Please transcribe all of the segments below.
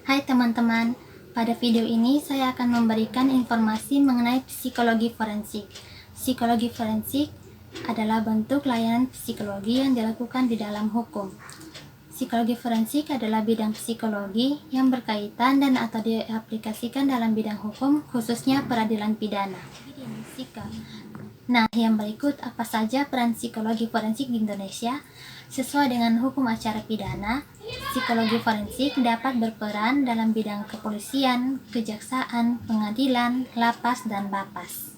Hai teman-teman, pada video ini saya akan memberikan informasi mengenai psikologi forensik. Psikologi forensik adalah bentuk layanan psikologi yang dilakukan di dalam hukum. Psikologi forensik adalah bidang psikologi yang berkaitan dan atau diaplikasikan dalam bidang hukum, khususnya peradilan pidana. Nah, yang berikut apa saja peran psikologi forensik di Indonesia? Sesuai dengan hukum acara pidana, psikologi forensik dapat berperan dalam bidang kepolisian, kejaksaan, pengadilan, lapas, dan lapas.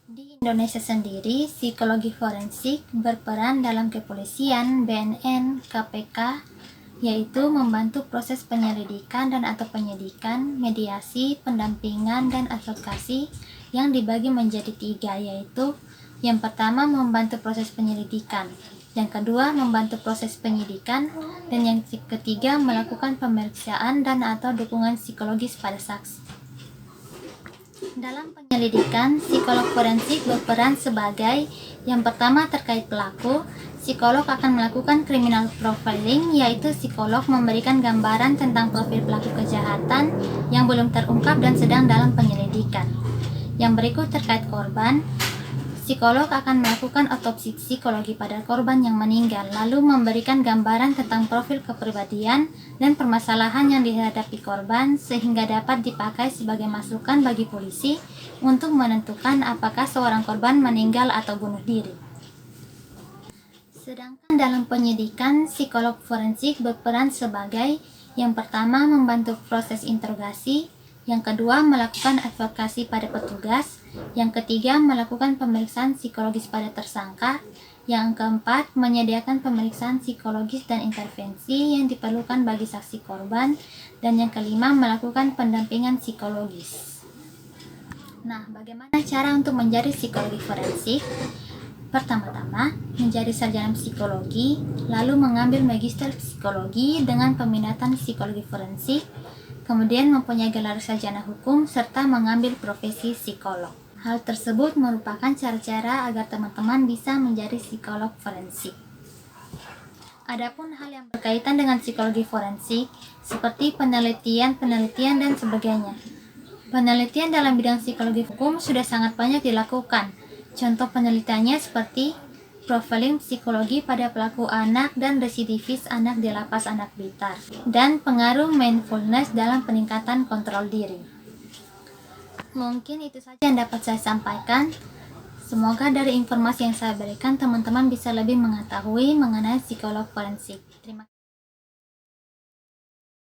Di Indonesia sendiri, psikologi forensik berperan dalam kepolisian, BNN, KPK, yaitu membantu proses penyelidikan dan atau penyidikan, mediasi, pendampingan, dan advokasi yang dibagi menjadi 3, yaitu yang pertama membantu proses penyelidikan, yang kedua membantu proses penyidikan, dan yang ketiga melakukan pemeriksaan dan atau dukungan psikologis pada saksi. Dalam penyelidikan, psikolog forensik berperan sebagai yang pertama terkait pelaku. Psikolog akan melakukan criminal profiling, yaitu psikolog memberikan gambaran tentang profil pelaku kejahatan yang belum terungkap dan sedang dalam penyelidikan. Yang berikut terkait korban, psikolog akan melakukan otopsi psikologi pada korban yang meninggal, lalu memberikan gambaran tentang profil kepribadian dan permasalahan yang dihadapi korban sehingga dapat dipakai sebagai masukan bagi polisi untuk menentukan apakah seorang korban meninggal atau bunuh diri. Sedangkan dalam penyidikan, psikolog forensik berperan sebagai yang pertama membantu proses interogasi, yang kedua melakukan advokasi pada petugas, yang ketiga melakukan pemeriksaan psikologis pada tersangka, yang keempat menyediakan pemeriksaan psikologis dan intervensi yang diperlukan bagi saksi korban, dan yang kelima melakukan pendampingan psikologis. Nah, bagaimana cara untuk menjadi psikologi forensik? Pertama-tama, menjadi sarjana psikologi, lalu mengambil magister psikologi dengan peminatan psikologi forensik, kemudian mempunyai gelar sarjana hukum, serta mengambil profesi psikolog. Hal tersebut merupakan cara-cara agar teman-teman bisa menjadi psikolog forensik. Adapun hal yang berkaitan dengan psikologi forensik, seperti penelitian dan sebagainya. Penelitian dalam bidang psikologi hukum sudah sangat banyak dilakukan. Contoh penelitiannya seperti profiling psikologi pada pelaku anak dan residivis anak di lapas Anak Blitar, dan pengaruh mindfulness dalam peningkatan kontrol diri. Mungkin itu saja yang dapat saya sampaikan. Semoga dari informasi yang saya berikan teman-teman bisa lebih mengetahui mengenai psikolog forensik. Terima kasih.